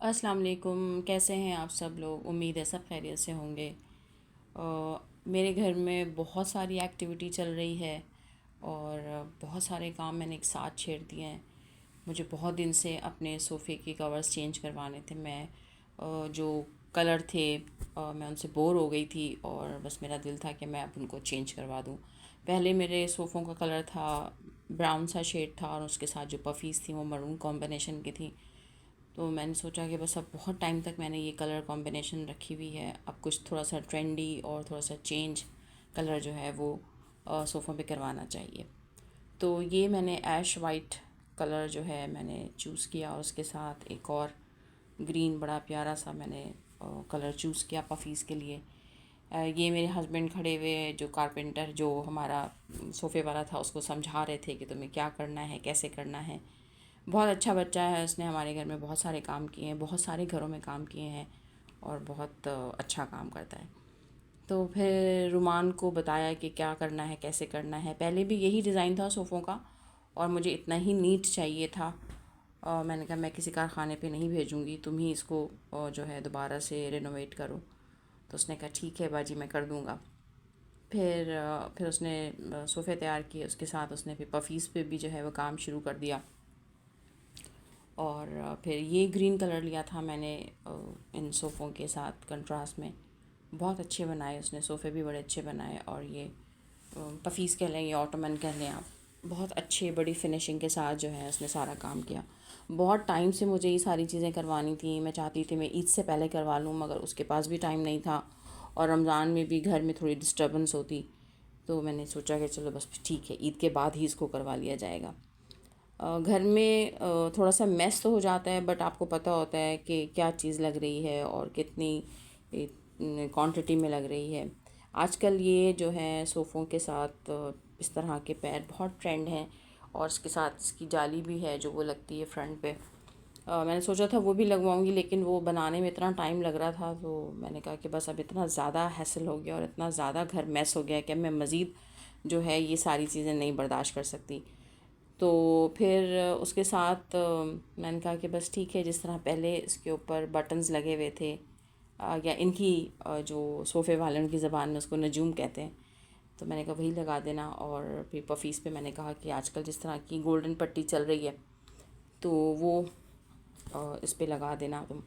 अस्सलाम वालेकुम। कैसे हैं आप सब लोग? उम्मीद है सब खैरियत से होंगे। मेरे घर में बहुत सारी एक्टिविटी चल रही है और बहुत सारे काम मैंने एक साथ छेड़ दिए हैं। मुझे बहुत दिन से अपने सोफ़े के कवर्स चेंज करवाने थे। मैं जो कलर थे मैं उनसे बोर हो गई थी और बस मेरा दिल था कि मैं अब उनको चेंज करवा दूँ। पहले मेरे सोफ़ों का कलर था ब्राउन सा शेड था और उसके साथ जो पफ़ीज़ थी वो मरून कॉम्बिनेशन की थी। तो मैंने सोचा कि बस अब बहुत टाइम तक मैंने ये कलर कॉम्बिनेशन रखी हुई है, अब कुछ थोड़ा सा ट्रेंडी और थोड़ा सा चेंज कलर जो है वो सोफ़ों पे करवाना चाहिए। तो ये मैंने ऐश वाइट कलर जो है मैंने चूज़ किया और उसके साथ एक और ग्रीन बड़ा प्यारा सा मैंने कलर चूज़ किया पफ़ीज़ के लिए। ये मेरे हस्बैंड खड़े हुए जो कारपेंटर जो हमारा सोफ़े वाला था उसको समझा रहे थे कि तुम्हें क्या करना है, कैसे करना है। बहुत अच्छा बच्चा है, उसने हमारे घर में बहुत सारे काम किए हैं, बहुत सारे घरों में काम किए हैं और बहुत अच्छा काम करता है। तो फिर रुमान को बताया कि क्या करना है, कैसे करना है। पहले भी यही डिज़ाइन था सोफ़ों का और मुझे इतना ही नीट चाहिए था। मैंने कहा मैं किसी कारखाने पे नहीं भेजूँगी, तुम ही इसको जो है दोबारा से रिनोवेट करो। तो उसने कहा ठीक है बाजी, मैं कर दूँगा। फिर उसने सोफ़े तैयार किए, उसके साथ उसने फिर पफ़ीज़ पे भी जो है वो काम शुरू कर दिया। और फिर ये ग्रीन कलर लिया था मैंने इन सोफ़ों के साथ कंट्रास्ट में। बहुत अच्छे बनाए उसने, सोफ़े भी बड़े अच्छे बनाए। और ये पफ़ीज़ कह लें या ऑटोमन कह लें आप, बहुत अच्छे बड़ी फिनिशिंग के साथ जो है उसने सारा काम किया। बहुत टाइम से मुझे ये सारी चीज़ें करवानी थी, मैं चाहती थी मैं ईद से पहले करवा लूँ, मगर उसके पास भी टाइम नहीं था और रमज़ान में भी घर में थोड़ी डिस्टर्बेंस होती। तो मैंने सोचा कि चलो बस ठीक है, ईद के बाद ही इसको करवा लिया जाएगा। घर में थोड़ा सा मेस तो हो जाता है, बट आपको पता होता है कि क्या चीज़ लग रही है और कितनी क्वांटिटी में लग रही है। आजकल ये जो है सोफ़ों के साथ इस तरह के पैर बहुत ट्रेंड हैं और इसके साथ इसकी जाली भी है जो वो लगती है फ्रंट पे। मैंने सोचा था वो भी लगवाऊंगी, लेकिन वो बनाने में इतना टाइम लग रहा था तो मैंने कहा कि बस अब इतना ज़्यादा हैसल हो गया और इतना ज़्यादा घर मैस हो गया कि अब मैं मज़ीद जो है ये सारी चीज़ें नहीं बर्दाश्त कर सकती। तो फिर उसके साथ मैंने कहा कि बस ठीक है, जिस तरह पहले इसके ऊपर बटन्स लगे हुए थे या इनकी जो सोफ़े वाले उनकी ज़बान में उसको नजूम कहते हैं, तो मैंने कहा वही लगा देना। और फिर पफ़ीज़ पे मैंने कहा कि आजकल जिस तरह की गोल्डन पट्टी चल रही है तो वो इस पे लगा देना तुम।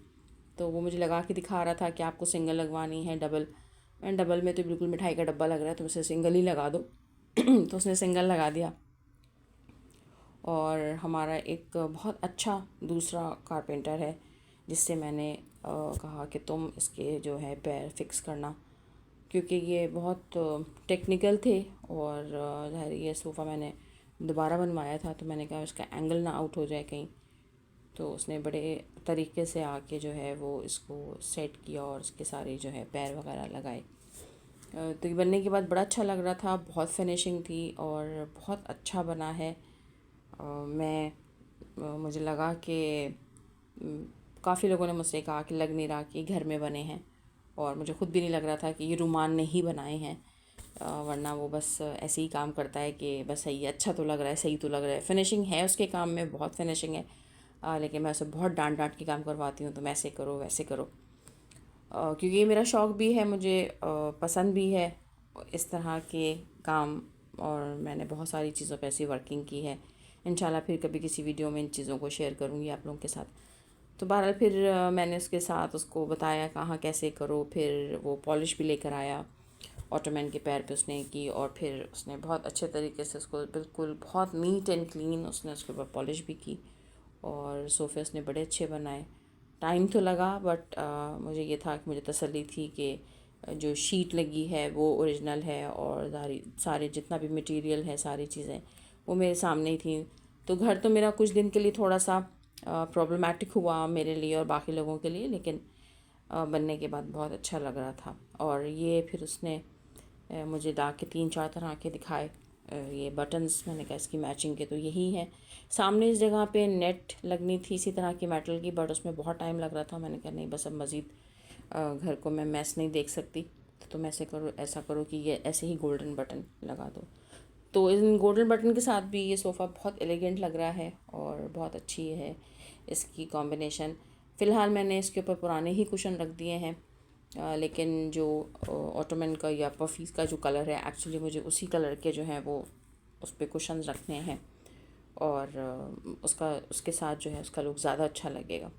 तो वो मुझे लगा के दिखा रहा था कि आपको सिंगल लगवानी है डबल। मैंने डबल में तो बिल्कुल मिठाई का डब्बा लग रहा है, तुम इसे सिंगल ही लगा दो। तो उसने सिंगल लगा दिया। और हमारा एक बहुत अच्छा दूसरा कारपेंटर है जिससे मैंने कहा कि तुम इसके जो है पैर फिक्स करना, क्योंकि ये बहुत टेक्निकल थे और ज़ाहिर ये सोफ़ा मैंने दोबारा बनवाया था तो मैंने कहा इसका एंगल ना आउट हो जाए कहीं। तो उसने बड़े तरीके से आके जो है वो इसको सेट किया और इसके सारे जो है पैर वगैरह लगाए। तो ये बनने के बाद बड़ा अच्छा लग रहा था, बहुत फिनिशिंग थी और बहुत अच्छा बना है। मैं मुझे लगा कि काफ़ी लोगों ने मुझसे कहा कि लग नहीं रहा कि घर में बने हैं, और मुझे ख़ुद भी नहीं लग रहा था कि ये रुमान ने ही बनाए हैं। वरना वो बस ऐसे ही काम करता है कि बस सही है, अच्छा तो लग रहा है, सही तो लग रहा है, फिनिशिंग है उसके काम में, बहुत फिनिशिंग है। लेकिन मैं उसे बहुत डांट डांट के काम करवाती हूँ, तुम ऐसे करो वैसे करो। क्योंकि ये मेरा शौक़ भी है, मुझे पसंद भी है इस तरह के काम। और मैंने बहुत सारी चीज़ों पे ऐसी वर्किंग की है। इंशाल्लाह फिर कभी किसी वीडियो में इन चीज़ों को शेयर करूँगी आप लोगों के साथ। तो बहरहाल फिर मैंने उसके साथ उसको बताया कहाँ कैसे करो। फिर वो पॉलिश भी लेकर आया ऑटोमैन के पैर पे उसने की, और फिर उसने बहुत अच्छे तरीके से उसको बिल्कुल बहुत नीट एंड क्लीन उसने उसके ऊपर पॉलिश भी की और सोफ़े उसने बड़े अच्छे बनाए। टाइम तो लगा, बट मुझे ये था कि मुझे तसल्ली थी कि जो शीट लगी है वो ओरिजिनल है और सारे जितना भी मटेरियल है सारी चीज़ें वो मेरे सामने ही थी। तो घर तो मेरा कुछ दिन के लिए थोड़ा सा प्रॉब्लमेटिक हुआ मेरे लिए और बाकी लोगों के लिए, लेकिन बनने के बाद बहुत अच्छा लग रहा था। और ये फिर उसने मुझे ला के 3-4 तरह के दिखाए। ये बटन्स मैंने कहा इसकी मैचिंग के तो यही है। सामने इस जगह पे नेट लगनी थी इसी तरह की मेटल की, बट उसमें बहुत टाइम लग रहा था। मैंने कहा नहीं, बस अब मज़ीद घर को मैं मैस नहीं देख सकती, तो तुम ऐसे करो, ऐसा करो कि ये ऐसे ही गोल्डन बटन लगा दो। तो इन गोल्डन बटन के साथ भी ये सोफ़ा बहुत एलिगेंट लग रहा है और बहुत अच्छी है इसकी कॉम्बिनेशन। फ़िलहाल मैंने इसके ऊपर पुराने ही कुशन रख दिए हैं, लेकिन जो ऑटोमन का या पफीज़ का जो कलर है, एक्चुअली मुझे उसी कलर के जो हैं वो उस पर कुशन रखने हैं, और उसके साथ जो है उसका लुक ज़्यादा अच्छा लगेगा,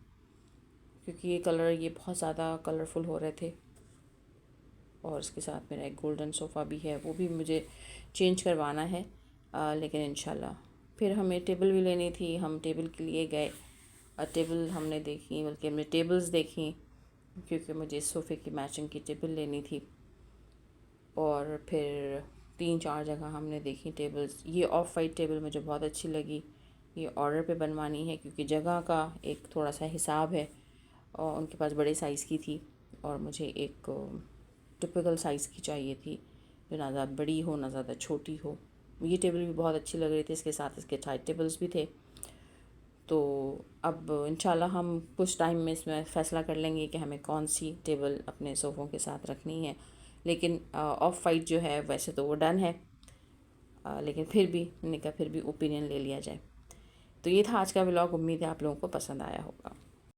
क्योंकि ये बहुत ज़्यादा कलरफुल हो रहे थे। और इसके साथ मेरा एक गोल्डन सोफ़ा भी है, वो भी मुझे चेंज करवाना है, लेकिन इंशाल्लाह। फिर हमें टेबल भी लेनी थी, हम टेबल के लिए गए, टेबल हमने देखी, बल्कि हमने टेबल्स देखी, क्योंकि मुझे इस सोफ़े की मैचिंग की टेबल लेनी थी। और फिर 3-4 जगह हमने देखी टेबल्स। ये ऑफ वाइट टेबल मुझे बहुत अच्छी लगी, ये ऑर्डर पे बनवानी है, क्योंकि जगह का एक थोड़ा सा हिसाब है, और उनके पास बड़े साइज़ की थी और मुझे एक टिपिकल साइज़ की चाहिए थी, जो ना ज़्यादा बड़ी हो ना ज़्यादा छोटी हो। ये टेबल भी बहुत अच्छी लग रही थी, इसके साथ इसके साइड टेबल्स भी थे। तो अब इंशाल्लाह हम कुछ टाइम में इसमें फ़ैसला कर लेंगे कि हमें कौन सी टेबल अपने सोफ़ों के साथ रखनी है। लेकिन ऑफ वाइट जो है वैसे तो वो डन है, लेकिन फिर भी मैंने कहा फिर भी ओपिनियन ले लिया जाए। तो ये था आज का व्लॉग, उम्मीद है आप लोगों को पसंद आया होगा।